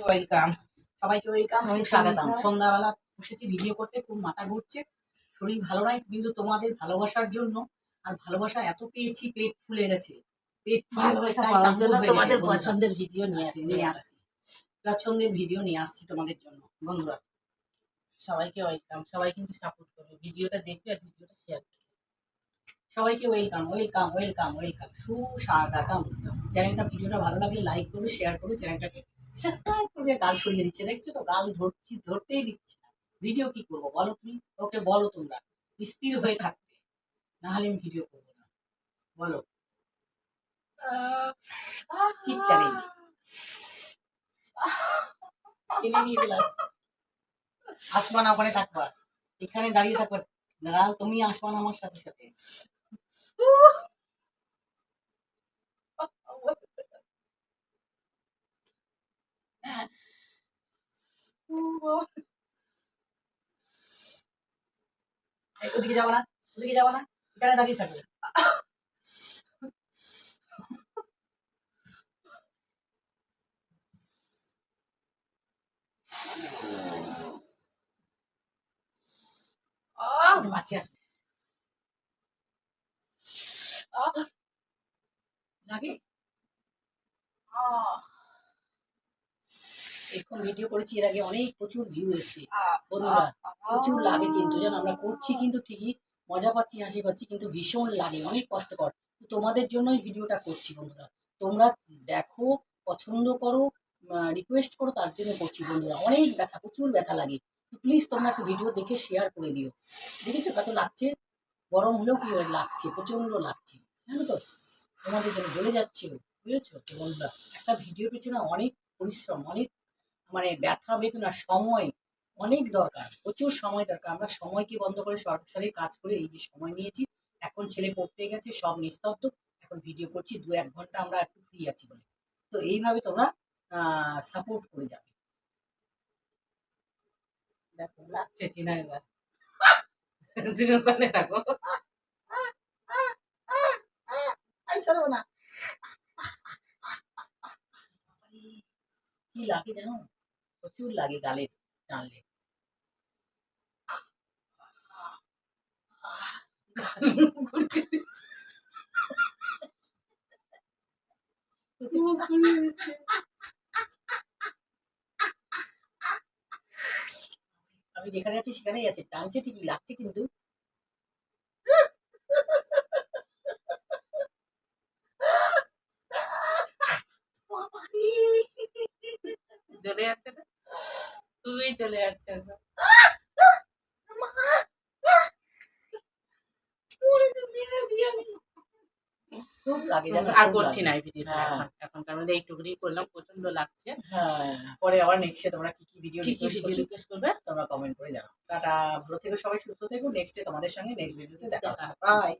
Welcome, সবাইকে welcome, সুস্বাগতম। সন্ধ্যাবেলা বসেছি ভিডিও করতে, খুব মাথা ঘুরছে, শরীর ভালো নাই, কিন্তু তোমাদের ভালোবাসার জন্য আর ভালোবাসা এত পেয়েছি, পেট ফুলে গেছে। পেট ভালোবাসা পাওয়ার জন্য তোমাদের পছন্দের ভিডিও নিয়ে আসছি পছন্দের ভিডিও নিয়ে আসছি তোমাদের জন্য। বন্ধুরা সবাইকে ওয়েলকাম, সবাই কিন্তু সাপোর্ট করবে, ভিডিওটা দেখবে আর ভিডিওটা শেয়ার করবে। সবাইকে ওয়েলকাম ওয়েলকাম ওয়েলকাম ওয়েলকাম, সুস্বাগতম। চ্যানেলটা, ভিডিওটা ভালো লাগলে লাইক করবে, শেয়ার করবে, চ্যানেলটাকে সাবস্ক্রাইব করবে। গাল সরিয়ে দিচ্ছে, দেখছো তো, গাল ধরতেই দিচ্ছে না। ভিডিও কি করবো বলো তুমি, ওকে বলো তোমরা স্থির হয়ে থাকতে, না হলে আমি ভিডিও করবো না। বলো, চিক চ্যালেঞ্জ কিনে নিয়েছিলাম। আসবা না, ওখানে থাকবা, এখানে দাঁড়িয়ে থাকবা, তুমি আসবা না আমার সাথে সাথে। ওদিকে যাবো না, ওদিকে যাবো না, এখানে দাঁড়িয়ে থাকবে। বাচ্চা লাগে, এরকম ভিডিও করেছি এর আগে, অনেক প্রচুর ভিউ এসছে বন্ধুরা, প্রচুর লাগে কিন্তু জানো, আমরা করছি কিন্তু ঠিকই মজা পাচ্ছি, হাসি পাচ্ছি, কিন্তু ভীষণ লাগে, অনেক কষ্টকর। তোমাদের জন্যই ভিডিওটা করছি বন্ধুরা, তোমরা দেখো, পছন্দ করো, রিকোয়েস্ট করো, তার জন্য করছি বন্ধুরা। অনেক ব্যথা, প্রচুর ব্যথা লাগে, প্লিজ তোমরা একটু ভিডিও দেখে শেয়ার করে দিও। দেখেছো কত লাগছে, গরম হলেও কি লাগছে, প্রচন্ড লাগছে, জানো তো, তোমাদের জন্য জ্বলে যাচ্ছে, বুঝেছো তো বন্ধুরা। একটা ভিডিও পেছনে অনেক পরিশ্রম, অনেক মানে ব্যথা বেদনা, সময় অনেক দরকার, প্রচুর সময় দরকার। আমরা সময়কে বন্ধ করে সরকারি কাজ করে এই যে সময় নিয়েছি, এখন ছেলে পড়তে গেছে, সব নিস্তব্ধ, এখন ভিডিও করছি, 2-1 ঘন্টা আমরা একটু ফ্রি আছি বলে। তো এইভাবে তোমরা সাপোর্ট করে যাবে। দেখো লাগছে কিনা এবার, তুমি ওখানে থাকো, না কি লাগে জানো, প্রচুর লাগে গালে টানলে। আমি যেখানে আছি সেখানেই আছে, টানছে ঠিকই, লাগছে কিন্তু। চলে যাচ্ছে না, তুই চলে যাচ্ছে একদম। খুব লাগে জানো, আর করছি না এই ভিডিওটা, এখনকার মধ্যে এইটুকুনি করলাম, প্রচন্ড লাগছে। পরে আবার নেক্সটে তোমরা কি কি ভিডিও রিকোয়েস্ট করবে তোমরা কমেন্ট করে জানাও। টাটা, ভালো থেকো সবাই, সুস্থ থেকো। নেক্সটে তোমাদের সঙ্গে নেক্সট ভিডিওতে দেখা হচ্ছে। বাই।